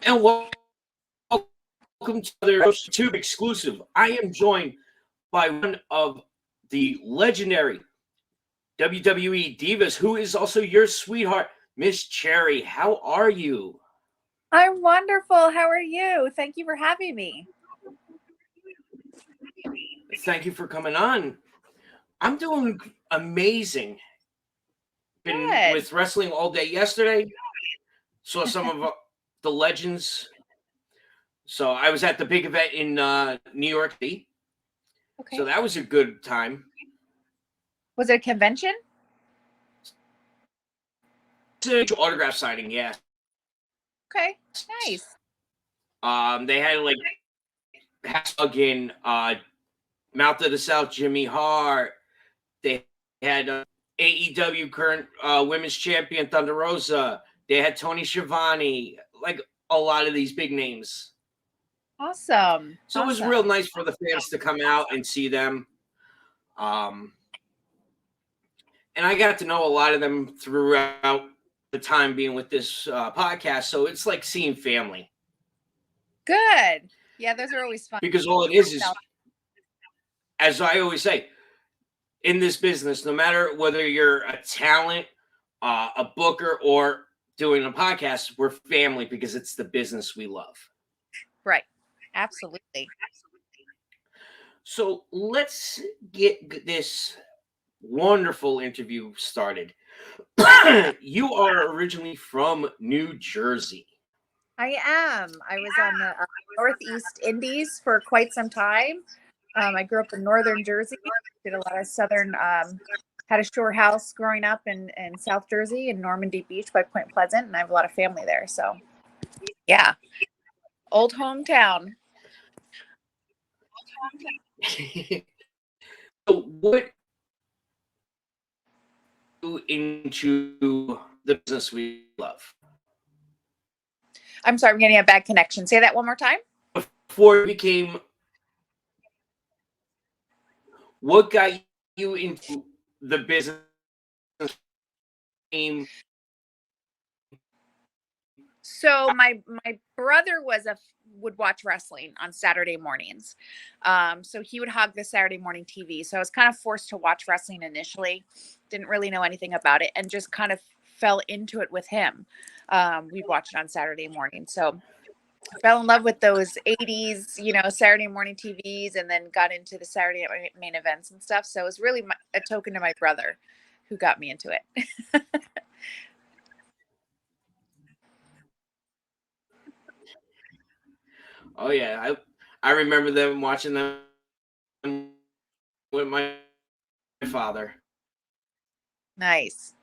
And welcome to their YouTube exclusive. I am joined by one of the legendary WWE Divas, who is also your sweetheart, Miss Cherry. How are you? I'm wonderful. How are you? Thank you for having me. Thank you for coming on. I'm doing amazing. Been Good. with wrestling all day yesterday. Saw some of the legends. So I was at the big event in New York City. Okay. So that was a good time. Was it a convention? It's an autograph signing, yeah. Okay. Nice. They had like again, Mouth of the South, Jimmy Hart. They had AEW current women's champion Thunder Rosa. They had Tony Schiavone, like a lot of these big names. Awesome. So it was real nice for the fans to come out and see them. And I got to know a lot of them throughout the time being with this podcast. So it's like seeing family. Good. Yeah, those are always fun. Because all it is, as I always say, in this business, no matter whether you're a talent, a booker, or doing a podcast, we're family because it's the business we love. Right. Absolutely. So let's get this wonderful interview started. You are originally from New Jersey. I am. I was on the Northeast Indies for quite some time. I grew up in Northern Jersey, did a lot of Southern, had a shore house growing up in South Jersey in Normandy Beach by Point Pleasant, and I have a lot of family there. So, yeah, old hometown. So what into the business we love? I'm sorry, I'm getting a bad connection. Say that one more time. Before you became, what got you into the business? So my brother would watch wrestling on Saturday mornings. So he would hog the Saturday morning TV. So I was kind of forced to watch wrestling initially. Didn't really know anything about it and just kind of fell into it with him. We'd watch it on Saturday morning. So I fell in love with those 80s, Saturday morning TVs, and then got into the Saturday main events and stuff. So it was really a token to my brother who got me into it. Oh yeah, I remember them watching them with my father. Nice.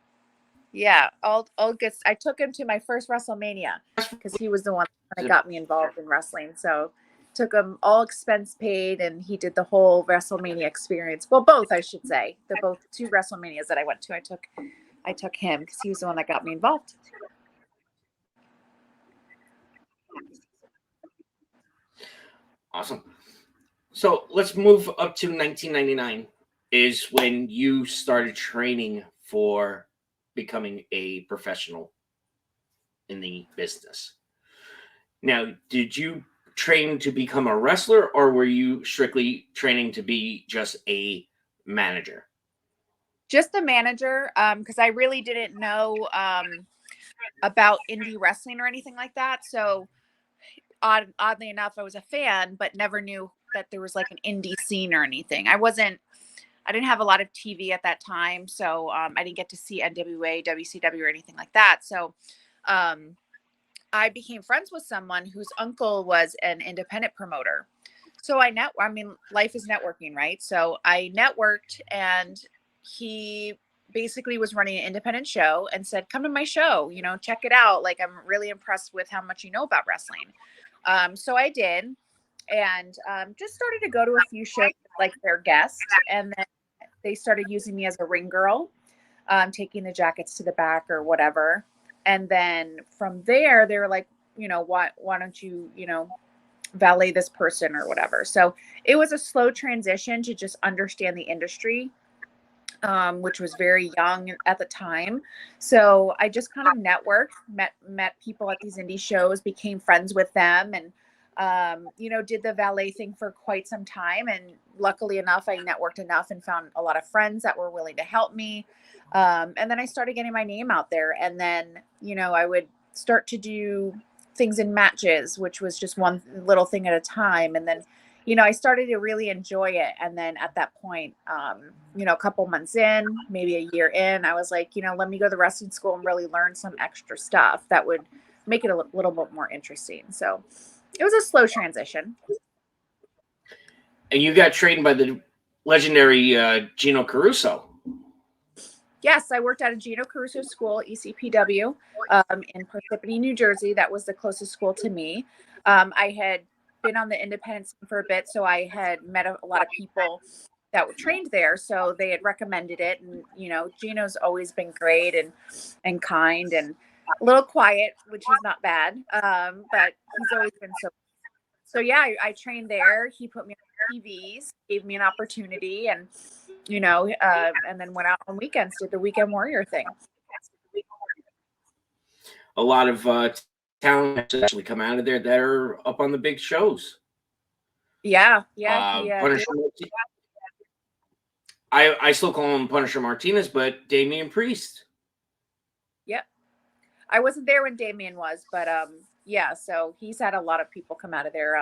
Yeah, all good. I took him to my first WrestleMania because he was the one that got me involved in wrestling. So took him, all expense paid, and he did the whole WrestleMania experience. Well, both, I should say. The both two WrestleManias that I went to, I took him because he was the one that got me involved. Awesome. So let's move up to 1999 is when you started training for becoming a professional in the business. Now, did you train to become a wrestler or were you strictly training to be just a manager? Just the manager, because I really didn't know about indie wrestling or anything like that. So oddly enough, I was a fan, but never knew that there was like an indie scene or anything. I didn't have a lot of TV at that time, so I didn't get to see NWA, WCW, or anything like that. So I became friends with someone whose uncle was an independent promoter. So life is networking, right? So I networked, and he basically was running an independent show and said, "Come to my show, check it out. Like, I'm really impressed with how much you know about wrestling." So I did, and just started to go to a few shows like their guest, and then they started using me as a ring girl, taking the jackets to the back or whatever. And then from there, they were like, why don't you, valet this person or whatever. So it was a slow transition to just understand the industry. which was very young at the time. So I just kind of networked, met people at these indie shows, became friends with them, and did the valet thing for quite some time. And luckily enough, I networked enough and found a lot of friends that were willing to help me. And then I started getting my name out there. And then, I would start to do things in matches, which was just one little thing at a time. And then, I started to really enjoy it. And then at that point, a couple months in, maybe a year in, I was like, let me go to wrestling school and really learn some extra stuff that would make it a little bit more interesting. So it was a slow transition. And you got trained by the legendary Gino Caruso. Yes, I worked at a Gino Caruso school, ECPW, in Parsippany, New Jersey. That was the closest school to me. I had been on the independent scene for a bit, so I had met a lot of people that were trained there, so they had recommended it. And Gino's always been great and kind and a little quiet, which is not bad, but he's always been so yeah, I trained there. He put me on TVs, gave me an opportunity, and and then went out on weekends, did the Weekend Warrior thing. A lot of talent actually come out of there that are up on the big shows. Yeah. Punisher. I still call him Punisher Martinez, but Damian Priest. Yep. I wasn't there when Damian was, but yeah, so he's had a lot of people come out of there.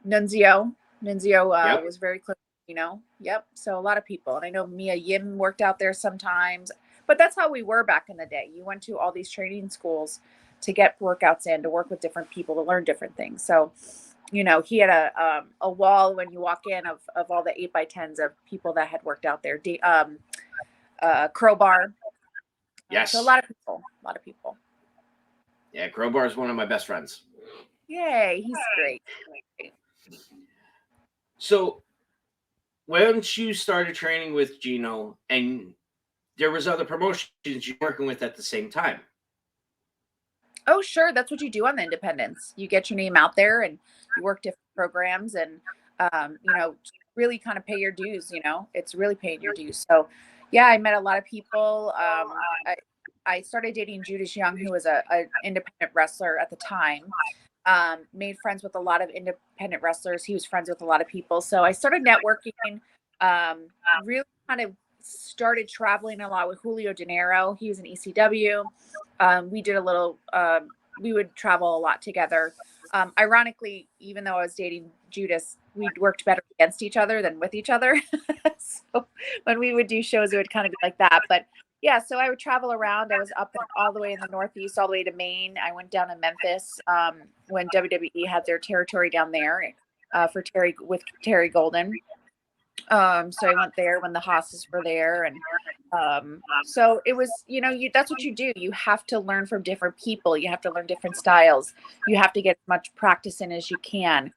Nunzio Yep. was very close, Yep. So a lot of people. And I know Mia Yim worked out there sometimes, but that's how we were back in the day. You went to all these training schools to get workouts in, to work with different people, to learn different things. So, he had a wall when you walk in of all the 8x10s of people that had worked out there. Crowbar. Yes. So a lot of people. Yeah, Crowbar is one of my best friends. Yay, he's great. So once you started training with Gino, and there was other promotions you're working with at the same time. Oh, sure. That's what you do on the independents. You get your name out there and you work different programs and, really kind of pay your dues, it's really paying your dues. So yeah, I met a lot of people. I started dating Judas Young, who was a independent wrestler at the time. Made friends with a lot of independent wrestlers. He was friends with a lot of people. So I started networking, really kind of started traveling a lot with Julio De Niro. He was in ECW. We did a little, we would travel a lot together. Ironically, even though I was dating Judas, we worked better against each other than with each other. So when we would do shows, it would kind of be like that. But yeah, so I would travel around. I was up all the way in the Northeast, all the way to Maine. I went down to Memphis when WWE had their territory down there for Terry Golden. So I went there when the Haas's were there. And so it was, that's what you do. You have to learn from different people. You have to learn different styles. You have to get as much practice in as you can.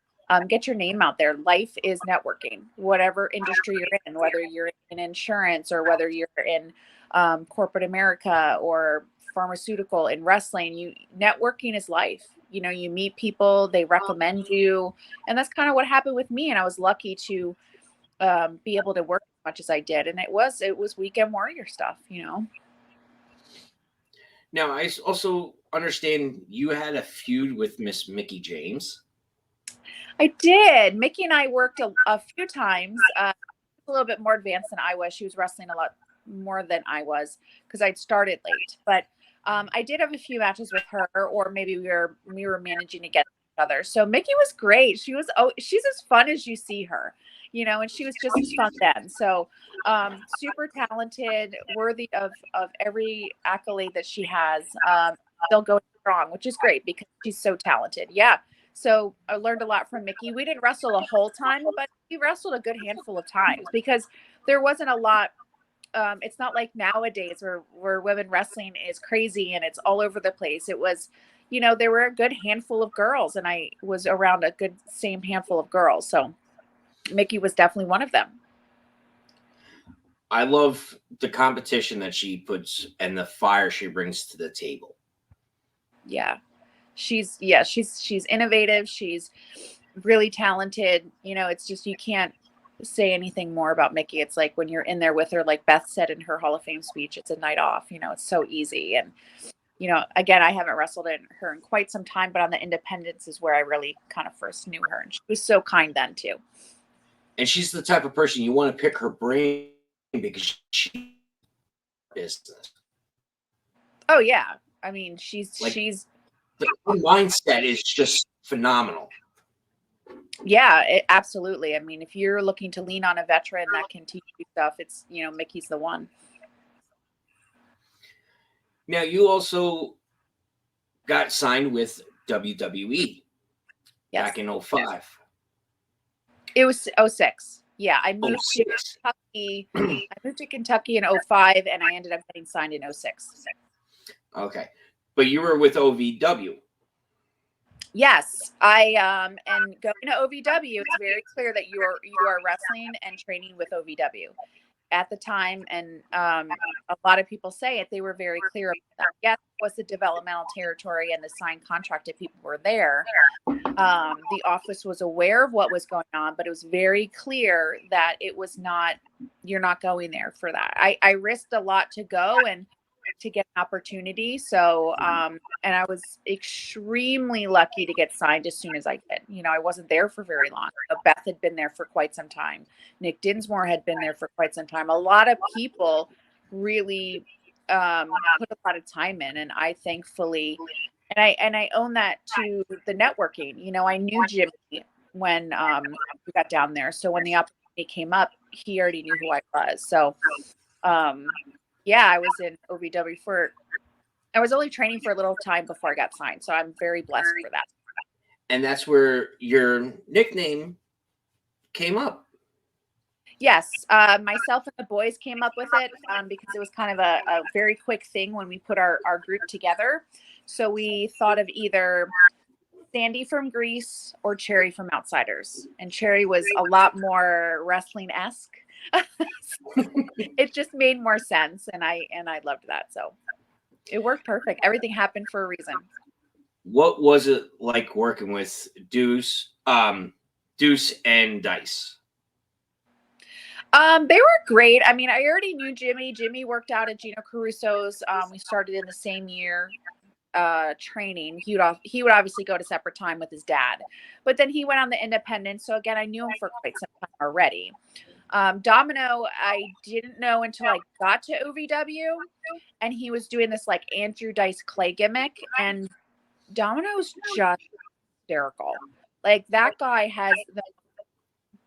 Get your name out there. Life is networking, whatever industry you're in, whether you're in insurance or whether you're in corporate America or pharmaceutical, in wrestling. Networking is life. You meet people, they recommend you. And that's kind of what happened with me. And I was lucky to be able to work as much as I did. And it was Weekend Warrior stuff, Now, I also understand you had a feud with Miss Mickie James. I did. Mickey and I worked a few times, a little bit more advanced than I was. She was wrestling a lot more than I was because I'd started late. But I did have a few matches with her, or maybe we were managing against each other. So Mickey was great. She's as fun as you see her, and she was just as fun then. So super talented, worthy of every accolade that she has. Still going strong, which is great because she's so talented. Yeah. So I learned a lot from Mickey. We didn't wrestle the whole time, but we wrestled a good handful of times because there wasn't a lot. It's not like nowadays where women wrestling is crazy and it's all over the place. It was, there were a good handful of girls, and I was around a good same handful of girls. So Mickey was definitely one of them. I love the competition that she puts and the fire she brings to the table. Yeah. She's innovative. She's really talented. It's just, you can't say anything more about Mickey. It's like when you're in there with her, like Beth said in her Hall of Fame speech, it's a night off. You know, it's so easy. And, you know, again, I haven't wrestled her in quite some time, but on the independence is where I really kind of first knew her. And she was so kind then too. And she's the type of person you want to pick her brain because she's business. Oh yeah. I mean, she's the mindset is just phenomenal. Yeah, absolutely. I mean, if you're looking to lean on a veteran that can teach you stuff, it's, you know, Mickey's the one. Now, you also got signed with WWE back in 05. It was 06. Yeah, I moved to Kentucky. I moved to Kentucky in 05, and I ended up getting signed in 06. Okay. But you were with OVW. Yes, and going to OVW, it's very clear that you are wrestling and training with OVW at the time, and a lot of people say it. They were very clear about that. Yes, it was the developmental territory, and the signed contracted people were there. The office was aware of what was going on, but it was very clear that it was not. You're not going there for that. I risked a lot to go and to get an opportunity. So, and I was extremely lucky to get signed as soon as I did. You know, I wasn't there for very long. Beth had been there for quite some time. Nick Dinsmore had been there for quite some time. A lot of people really put a lot of time in, and I thankfully, and I own that to the networking. You know, I knew Jimmy when we got down there. So when the opportunity came up, he already knew who I was. So, yeah, I was in OVW I was only training for a little time before I got signed. So I'm very blessed for that. And that's where your nickname came up. Yes. Myself and the boys came up with it because it was kind of a very quick thing when we put our group together. So we thought of either Sandy from Grease or Cherry from Outsiders. And Cherry was a lot more wrestling-esque. It just made more sense, and I loved that. So it worked perfect. Everything happened for a reason. What was it like working with Deuce and Dice? They were great. I mean, I already knew Jimmy. Jimmy worked out at Gino Caruso's. We started in the same year training. He would obviously go to separate time with his dad, but then he went on the independent. So again, I knew him for quite some time already. Domino, I didn't know until I got to OVW, and he was doing this like Andrew Dice Clay gimmick, and Domino's just hysterical. Like that guy has the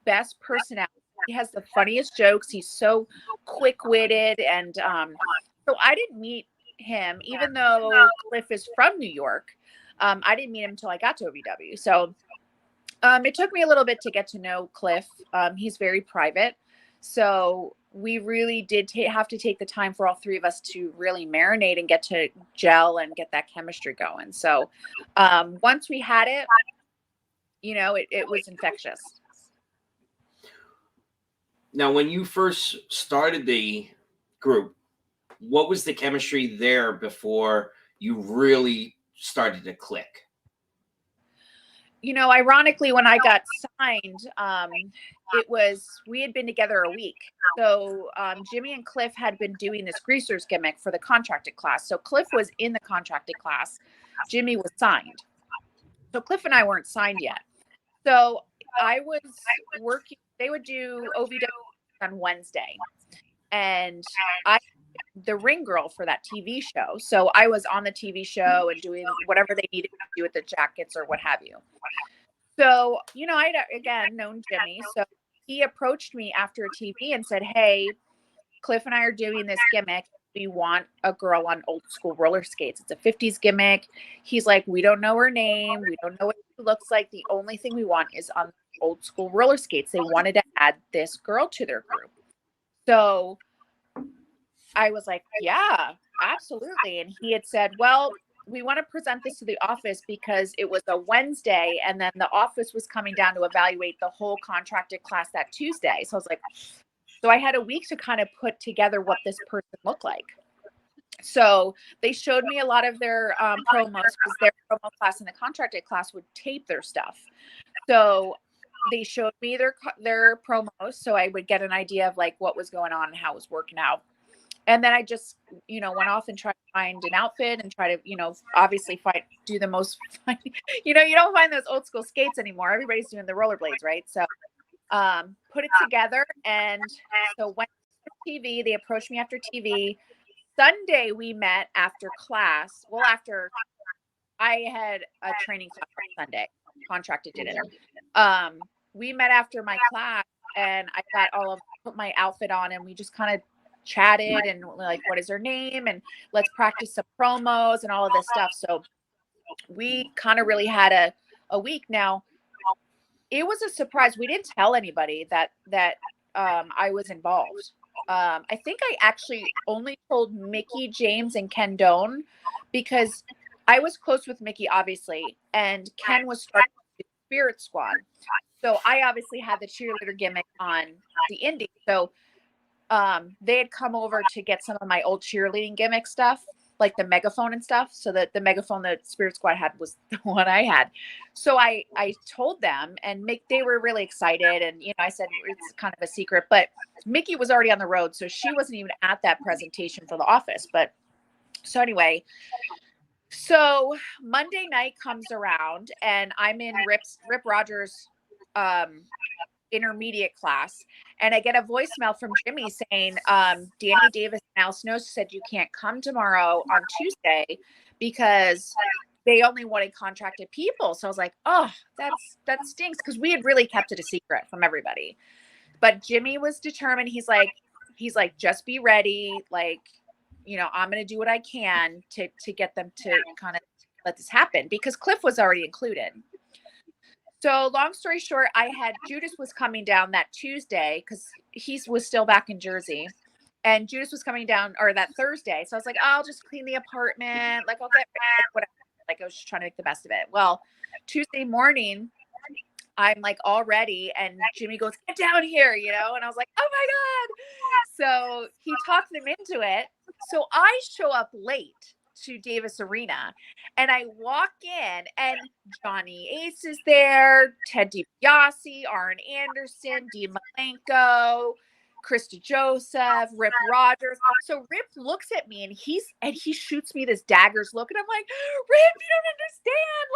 best personality. He has the funniest jokes. He's so quick-witted, and so I didn't meet him, even though Cliff is from New York. I didn't meet him until I got to OVW. So it took me a little bit to get to know Cliff. He's very private. So we really did have to take the time for all three of us to really marinate and get to gel and get that chemistry going. So once we had it, you know, it was infectious. Now, when you first started the group, what was the chemistry there before you really started to click? You know, ironically, when I got signed, we had been together a week. So Jimmy and Cliff had been doing this greasers gimmick for the contracted class. So Cliff was in the contracted class. Jimmy was signed. So Cliff and I weren't signed yet. So I was working. They would do OVW on Wednesday, and the ring girl for that TV show. So I was on the TV show and doing whatever they needed to do with the jackets or what have you. So, you know, I'd again known Jimmy. So he approached me after a TV and said, "Hey, Cliff and I are doing this gimmick. We want a girl on old school roller skates. It's a 50s gimmick." He's like, "We don't know her name. We don't know what she looks like. The only thing we want is on old school roller skates." They wanted to add this girl to their group. So I was like, "Yeah, absolutely." And he had said, "Well, we want to present this to the office because it was a Wednesday, and then the office was coming down to evaluate the whole contracted class that Tuesday." So I was like, so I had a week to kind of put together what this person looked like. So they showed me a lot of their promos because their promo class and the contracted class would tape their stuff. So they showed me their promos, so I would get an idea of like what was going on and how it was working out. And then I just, went off and tried to find an outfit and try to, obviously do the most, you don't find those old school skates anymore. Everybody's doing the rollerblades, right? So, put it together. And so went to TV, they approached me after TV. Sunday, we met after class. Well, after I had a training class on Sunday, contracted it in. We met after my class and I put my outfit on and we just kind of chatted and like, what is her name? And let's practice some promos and all of this stuff. So we kind of really had a week. Now, it was a surprise. We didn't tell anybody that I was involved. I think I actually only told Mickey, James, and Ken Doan because I was close with Mickey, obviously, and Ken was starting the Spirit Squad. So I obviously had the cheerleader gimmick on the indie. So they had come over to get some of my old cheerleading gimmick stuff, like the megaphone and stuff. So that the megaphone that Spirit Squad had was the one I had. So I told them, and they were really excited. And, I said, it's kind of a secret, but Mickey was already on the road. So she wasn't even at that presentation for the office. But so anyway, so Monday night comes around and I'm in Rip Rogers' intermediate class, and I get a voicemail from Jimmy saying, Danny Davis and Al Snow said you can't come tomorrow on Tuesday because they only wanted contracted people. So I was like, oh, that stinks, because we had really kept it a secret from everybody. But Jimmy was determined. He's like, just be ready. Like, I'm going to do what I can to get them to kind of let this happen, because Cliff was already included. So long story short, Judas was coming down that Tuesday because he was still back in Jersey, and Judas was coming down, or that Thursday. So I was like, I'll just clean the apartment. Like, I'll get whatever. Like, I was just trying to make the best of it. Well, Tuesday morning, I'm like all ready, and Jimmy goes, get down here, and I was like, oh my God. So he talked them into it. So I show up late to Davis Arena, and I walk in, and Johnny Ace is there, Ted DiBiase, Arn Anderson, Dean Malenko, Krista Joseph, Rip Rogers. So Rip looks at me, and he shoots me this daggers look, and I'm like, Rip, you don't understand.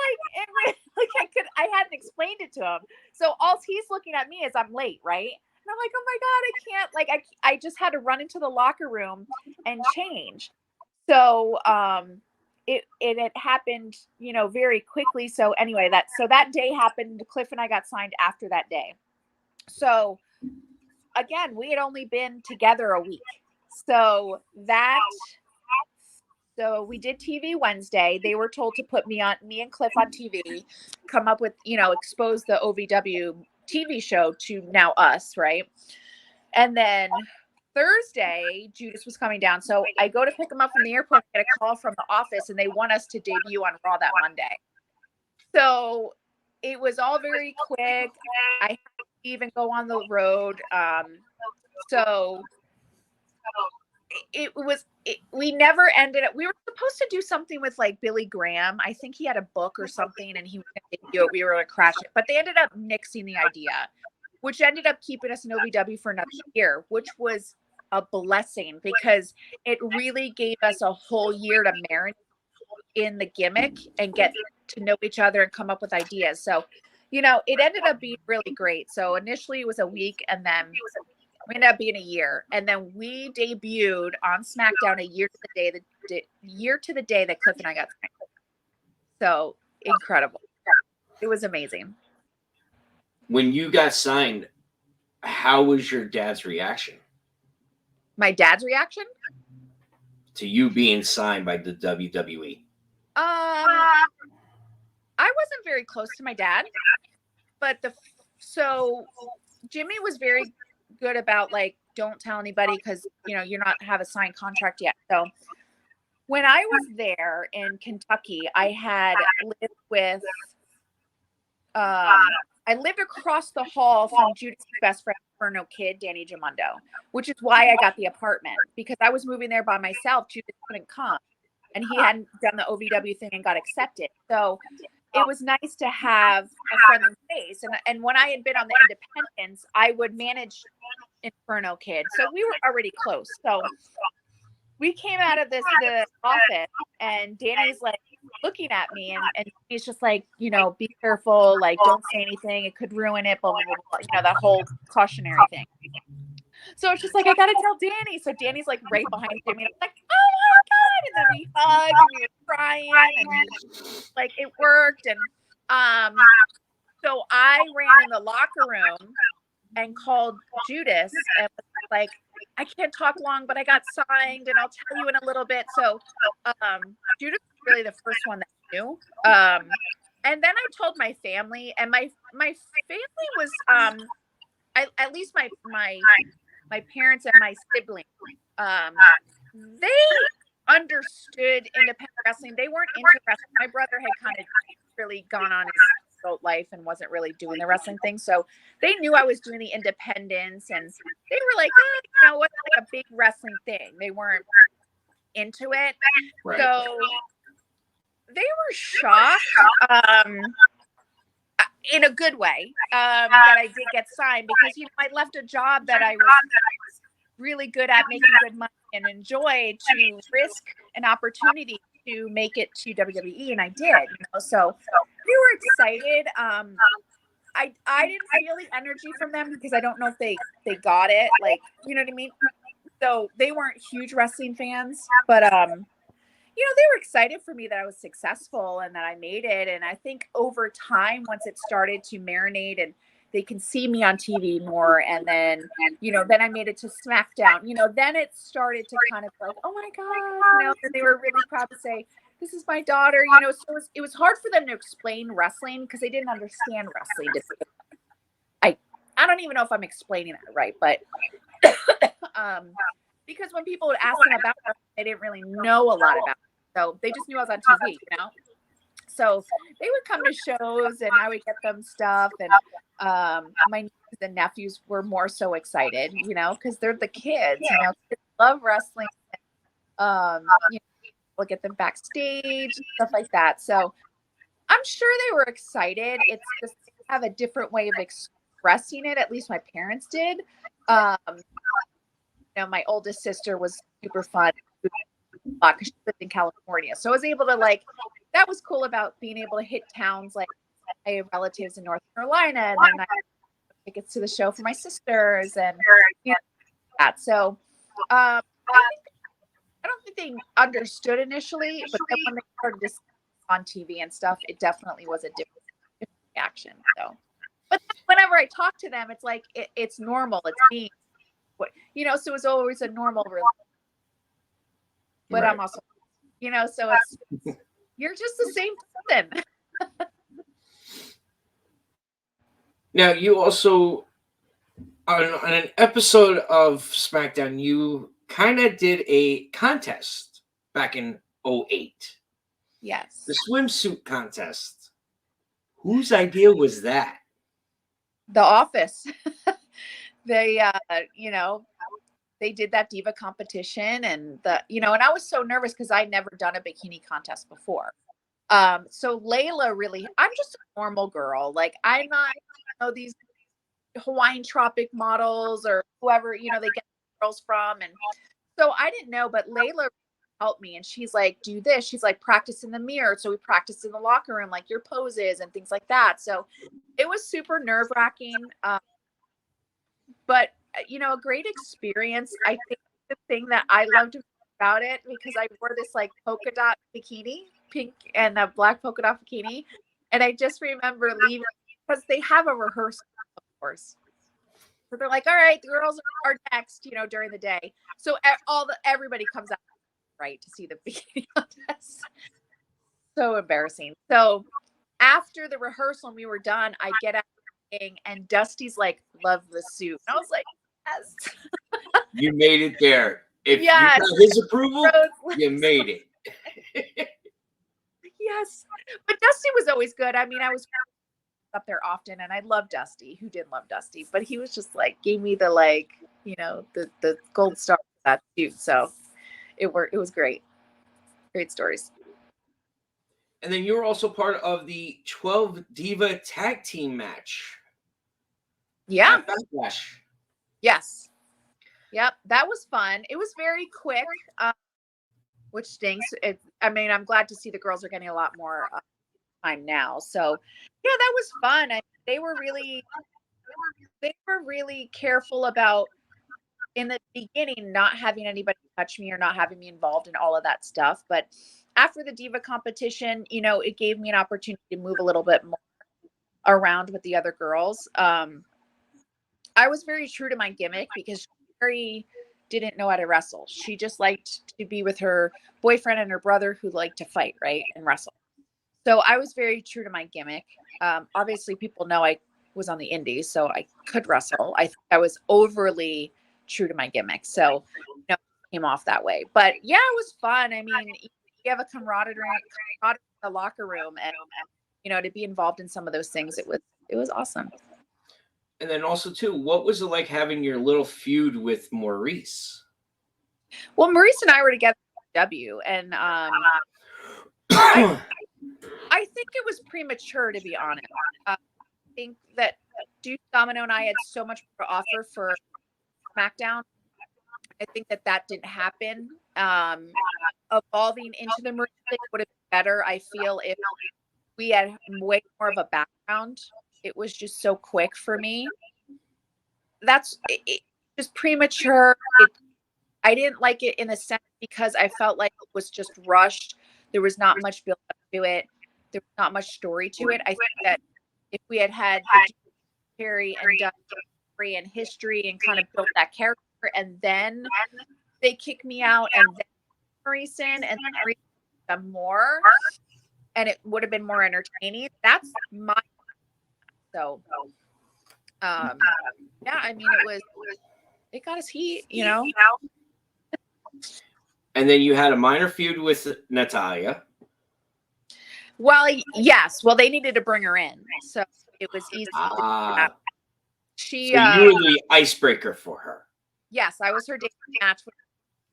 Like I hadn't explained it to him. So all he's looking at me is I'm late, right? And I'm like, oh my God, I can't. Like I just had to run into the locker room and change. So it had happened, very quickly. So anyway, that day happened. Cliff and I got signed after that day. So again, we had only been together a week. So we did TV Wednesday. They were told to put me and Cliff on TV, come up with, expose the OVW TV show to now us, right? And then Thursday, Judas was coming down. So I go to pick him up from the airport, get a call from the office, and they want us to debut on Raw that Monday. So it was all very quick. I had to even go on the road. So we never ended up, we were supposed to do something with like Billy Graham. I think he had a book or something, and he was going to debut it. We were going to crash it, but they ended up nixing the idea, which ended up keeping us in OVW for another year, which was a blessing because it really gave us a whole year to marinate in the gimmick and get to know each other and come up with ideas. So, it ended up being really great. So initially it was a week, and then we ended up being a year. And then we debuted on SmackDown a year to the day that Cliff and I got signed. So incredible. It was amazing. When you got signed, how was your dad's reaction? My dad's reaction? To you being signed by the WWE? I wasn't very close to my dad, but so Jimmy was very good about like, don't tell anybody because, you're not have a signed contract yet. So when I was there in Kentucky, I had lived with, I lived across the hall from Judas' best friend, Inferno Kid, Danny Jamundo, which is why I got the apartment, because I was moving there by myself. Judas couldn't come, and he hadn't done the OVW thing and got accepted. So it was nice to have a friendly face. And when I had been on the independents, I would manage Inferno Kid. So we were already close. So we came out of the office, and Danny's like looking at me, and he's just like, you know, be careful, like don't say anything, it could ruin it, blah blah blah, blah. You know, that whole cautionary thing. So it's just like, I gotta tell Danny. So Danny's like right behind Jimmy. And I'm like, oh my God. And then we hugged and we were crying, and like it worked. And so I ran in the locker room and called Judas and was like, I can't talk long, but I got signed and I'll tell you in a little bit. So Judas was really the first one that knew. And then I told my family, and my family was at least my parents and my siblings, they understood independent wrestling. They weren't into wrestling. My brother had kind of really gone on his adult life and wasn't really doing the wrestling thing. So they knew I was doing the independents, and they were like, you know, what's like a big wrestling thing? They weren't into it. Right. So they were shocked. In a good way, that I did get signed, because, you know, I left a job that I was really good at, making good money and enjoyed, to risk an opportunity to make it to WWE, and I did, you know, so we were excited. I didn't feel the energy from them, because I don't know if they got it, like, you know what I mean? So they weren't huge wrestling fans, but you know, they were excited for me that I was successful and that I made it. And I think over time, once it started to marinate and they can see me on TV more, and then, you know, then I made it to SmackDown, you know, then it started to kind of like, oh my God, you know, and they were really proud to say, this is my daughter, you know. So it was hard for them to explain wrestling, because they didn't understand wrestling. I don't even know if I'm explaining that right, but because when people would ask them about it, they didn't really know a lot about it. So they just knew I was on TV, you know? So they would come to shows and I would get them stuff. And my nieces and nephews were more so excited, you know, because they're the kids, you know, kids love wrestling. You know, we'll get them backstage, stuff like that. So I'm sure they were excited. It's just have a different way of expressing it. At least my parents did. You know, my oldest sister was super fun because she lived in California. So I was able to, like, that was cool about being able to hit towns. Like, I have relatives in North Carolina, and then I had tickets to the show for my sisters, and you know, that. So I don't think they understood initially, but then when they started to see on TV and stuff, it definitely was a different reaction. So, but whenever I talk to them, it's like it's normal. It's being, you know, so it was always a normal relationship. But right. I'm also, you know, so it's, you're just the same person. Now, you also, on an episode of SmackDown, you kind of did a contest back in 2008. Yes. The swimsuit contest. Whose idea was that? The Office. They, you know, they did that Diva competition, and you know, and I was so nervous because I'd never done a bikini contest before. So Layla really, I'm just a normal girl. Like, I'm not, you know, these Hawaiian Tropic models or whoever, you know, they get girls from. And so I didn't know, but Layla helped me, and she's like, do this. She's like, practice in the mirror. So we practiced in the locker room, like your poses and things like that. So it was super nerve-wracking. But you know, a great experience. I think the thing that I loved about it, because I wore this like polka dot bikini, pink and a black polka dot bikini, and I just remember leaving because they have a rehearsal, of course. So they're like, all right, the girls are next, you know, during the day. So everybody comes out, right, to see the bikini contest. So embarrassing. So after the rehearsal and we were done, I get out and Dusty's like, love the suit. And I was like, yes. You made it there. If yes. You got his approval, you made it. Yes. But Dusty was always good. I mean, I was up there often, and I love Dusty. Who didn't love Dusty? But he was just like, gave me the, like, you know, the gold star for that suit. So it worked. It was great. Great stories. And then you were also part of the 12 Diva tag team match Yeah. at Backlash. Yes. Yep. That was fun. It was very quick, which stinks. I mean, I'm glad to see the girls are getting a lot more time now. So, yeah, that was fun. They were really careful about, in the beginning, not having anybody touch me or not having me involved in all of that stuff. But after the Diva competition, it gave me an opportunity to move a little bit more around with the other girls. I was very true to my gimmick because Sherry didn't know how to wrestle. She just liked to be with her boyfriend and her brother who liked to fight, right, and wrestle. So I was very true to my gimmick. Obviously, people know I was on the indies, so I could wrestle. I think I was overly true to my gimmick, so it came off that way. But yeah, it was fun. I mean, you have a camaraderie in the locker room, and to be involved in some of those things, it was awesome. And then also too, what was it like having your little feud with Maurice? Well, Maurice and I were together at W, and I think it was premature, to be honest. I think that Deuce Domino and I had so much more to offer for SmackDown. I think that didn't happen. Evolving into the Maurice thing would have been better. I feel if we had way more of a background. It was just so quick for me. That's just premature. I didn't like it in a sense because I felt like it was just rushed. There was not much build up to it. There was not much story to it. I think that if we had the Cherry and done story and history and kind of built that character, and then they kick me out, and then Maurice in, and then some more, and it would have been more entertaining. That's my yeah. I mean, it got us heat, And then you had a minor feud with Natalya. Well, yes. Well, they needed to bring her in, so it was easy. So you were the icebreaker for her. Yes, I was her debut match.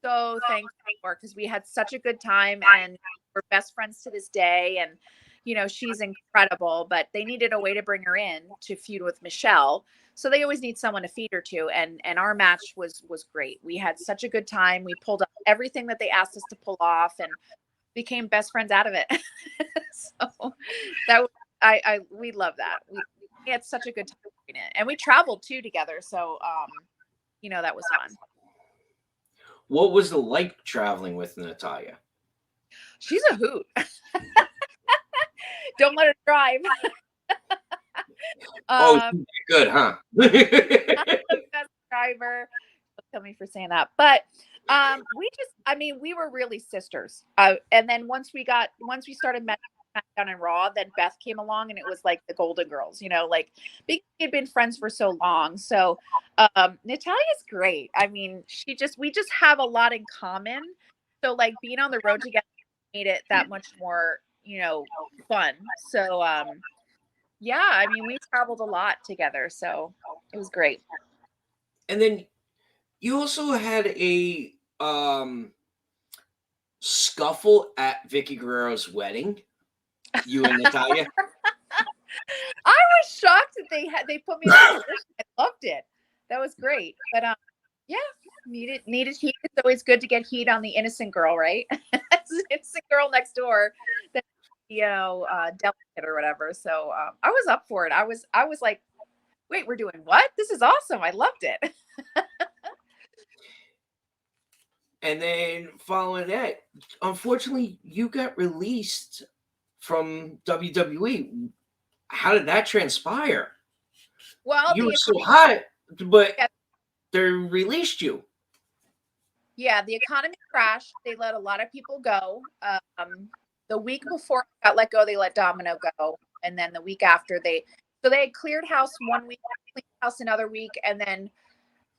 So thankful for, because we had such a good time and we're best friends to this day. And she's incredible. But they needed a way to bring her in to feud with Michelle. So they always need someone to feed her to. And our match was great. We had such a good time. We pulled up everything that they asked us to pull off and became best friends out of it. So that we love that. We had such a good time doing it, and we traveled too together. So that was fun. What was it like traveling with Natalya? She's a hoot. Don't let her drive. She's good, huh? Not the best driver. Don't kill me for saying that. But we were really sisters. And then once we started SmackDown and Raw, then Beth came along, and it was like the Golden Girls, like we had been friends for so long. So Natalya's great. I mean, we just have a lot in common. So like being on the road together made it that much more, fun. So yeah, I mean, we traveled a lot together, so it was great. And then you also had a scuffle at Vicky Guerrero's wedding. You and Natalya. I was shocked that they put me in that position. I loved it. That was great. But yeah, needed heat. It's always good to get heat on the innocent girl, right? It's the girl next door that delicate or whatever. So I was up for it. I was like, wait, we're doing what? This is awesome. I loved it. And then following that, unfortunately, you got released from WWE. How did that transpire? Well, you were so hot, but they released you. Yeah, the economy crashed. They let a lot of people go. The week before I got let go, they let Domino go. And then the week after they had cleared house 1 week, cleared house another week. And then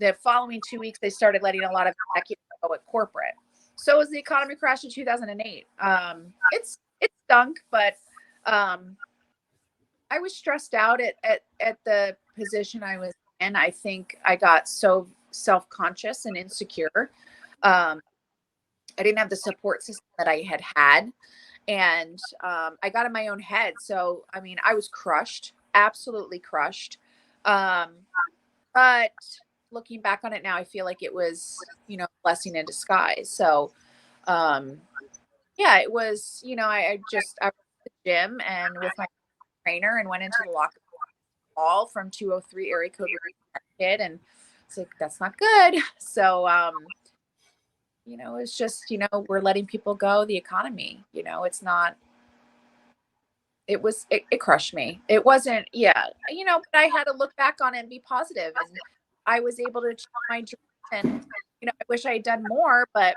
the following 2 weeks, they started letting a lot of executives go at corporate. So as the economy crashed in 2008, it stunk, but I was stressed out at the position I was in. I think I got so self-conscious and insecure. I didn't have the support system that I had. And I got in my own head. So, I mean, I was crushed, absolutely crushed. Um, but looking back on it now, I feel like it was, a blessing in disguise. So, yeah, it was, I went to the gym and with my trainer and went into the locker room from 203 area code kid. And it's like, that's not good. So, it's just, we're letting people go, the economy, it's not, it crushed me. It wasn't, yeah, but I had to look back on it and be positive, and I was able to achieve my dream. And, I wish I had done more, but,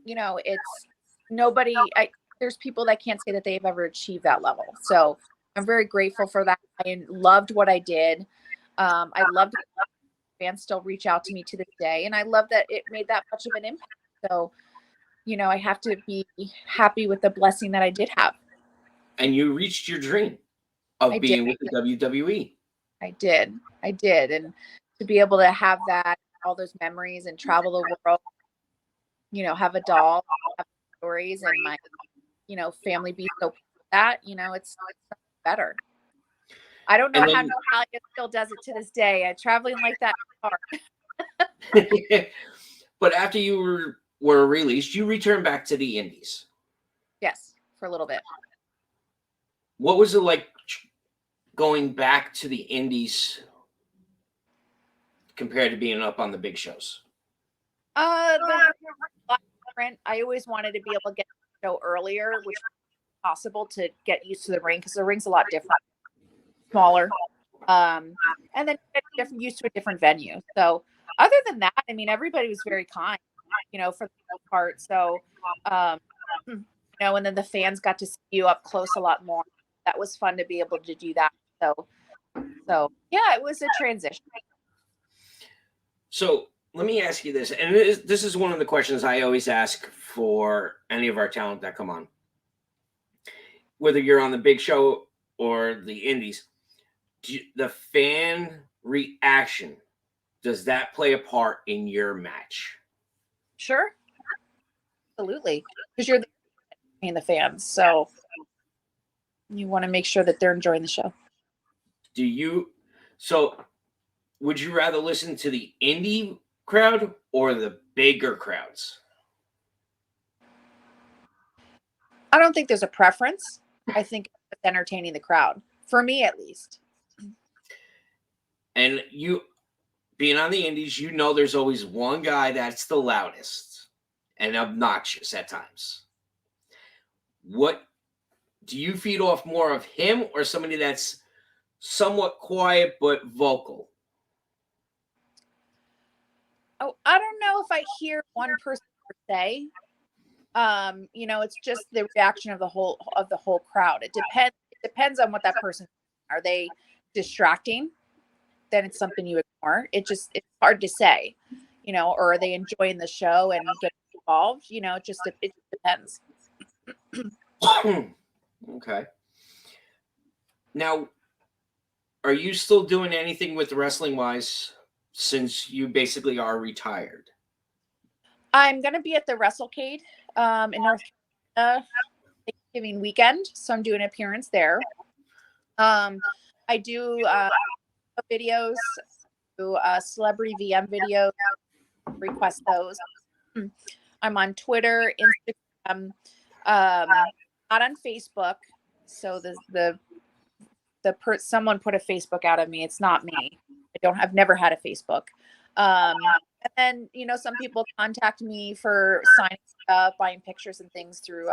it's there's people that can't say that they've ever achieved that level. So I'm very grateful for that. I loved what I did. I loved it. Fans still reach out to me to this day, and I love that it made that much of an impact. So, I have to be happy with the blessing that I did have. And you reached your dream of being with the WWE. I did. And to be able to have that, all those memories, and travel the world, have a doll, have stories, and my, family be so that, it's better. I don't know how Natalia still does it to this day. Traveling like that is hard. But after you were released, you returned back to the Indies. Yes, for a little bit. What was it like going back to the Indies compared to being up on the big shows? Different. I always wanted to be able to get the show earlier, which was possible, to get used to the ring, because the ring's a lot different, smaller, and then get used to a different venue. So other than that, I mean, everybody was very kind, for the most part. So, and then the fans got to see you up close a lot more. That was fun to be able to do that. So yeah, it was a transition. So let me ask you this, and this is one of the questions I always ask for any of our talent that come on, whether you're on the big show or the Indies. The fan reaction, does that play a part in your match? Sure, absolutely, because you're the fans, so you want to make sure that they're enjoying the show. So would you rather listen to the indie crowd or the bigger crowds? I don't think there's a preference. I think it's entertaining the crowd, for me at least. And you being on the Indies, there's always one guy that's the loudest and obnoxious at times. What do you feed off more of, him or somebody that's somewhat quiet but vocal? Oh, I don't know if I hear one person per se. It's just the reaction of the whole crowd. It depends on what that person. Are they distracting? Then it's something you ignore. It's hard to say, or are they enjoying the show and getting involved? It just depends. Okay. Now, are you still doing anything with wrestling wise, since you basically are retired? I'm going to be at the WrestleCade in North Carolina Thanksgiving weekend, so I'm doing an appearance there. I do videos, do celebrity VM videos, request those. I'm on Twitter, Instagram, not on Facebook. So someone put a Facebook out of me. It's not me. I've never had a Facebook. And then, some people contact me for signing up, buying pictures and things through,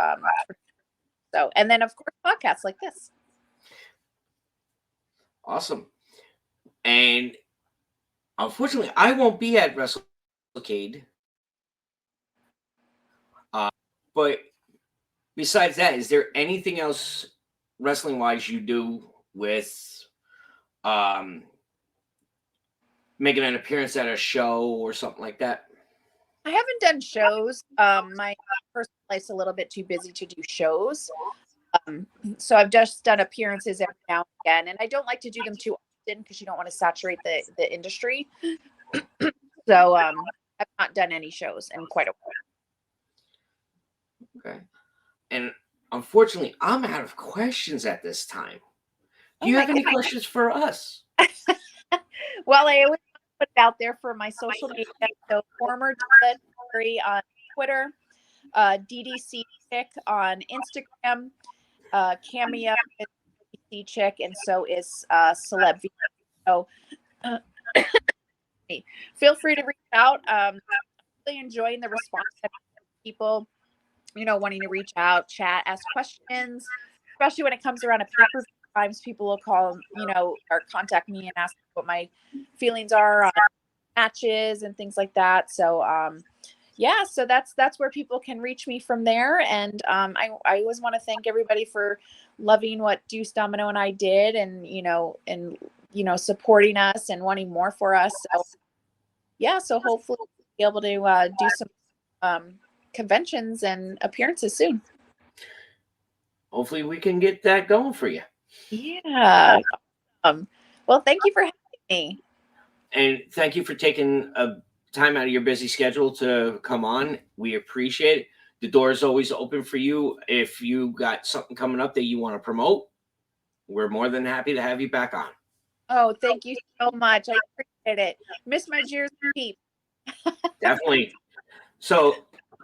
and then of course, podcasts like this. Awesome. And unfortunately, I won't be at WrestleCade. But besides that, is there anything else wrestling wise you do with making an appearance at a show or something like that? I haven't done shows. My personal life's a little bit too busy to do shows. So I've just done appearances every now and again, and I don't like to do them too often because you don't want to saturate the industry. So I've not done any shows in quite a while. Okay. And unfortunately, I'm out of questions at this time. Do Oh you my have any goodness. questions for us? Well, I always put it out there for my social media. So former Diva Cherry on Twitter, DDC Chick on Instagram, Cameo is DDC Chick, and so is Celeb V. So feel free to reach out. Really enjoying the response of people, wanting to reach out, chat, ask questions, especially when it comes around a pay-per-view times. People will call, or contact me and ask what my feelings are on matches and things like that. So, yeah, so that's where people can reach me from there. And I always want to thank everybody for loving what Deuce Domino and I did, and supporting us and wanting more for us. So yeah, so hopefully we'll be able to do some conventions and appearances soon. Hopefully we can get that going for you. Yeah. Well, thank you for having me. And thank you for taking a time out of your busy schedule to come on. We appreciate it. The door is always open for you. If you got something coming up that you want to promote, we're more than happy to have you back on. Oh, thank you so much. I appreciate it. Miss my Jersey peep. Definitely. So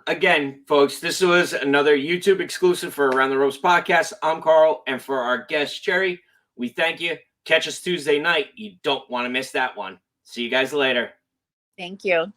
again, folks, this was another YouTube exclusive for Around the Ropes podcast. I'm Carl, and for our guest Cherry, we thank you. Catch us Tuesday night. You don't want to miss that one. See you guys later. Thank you.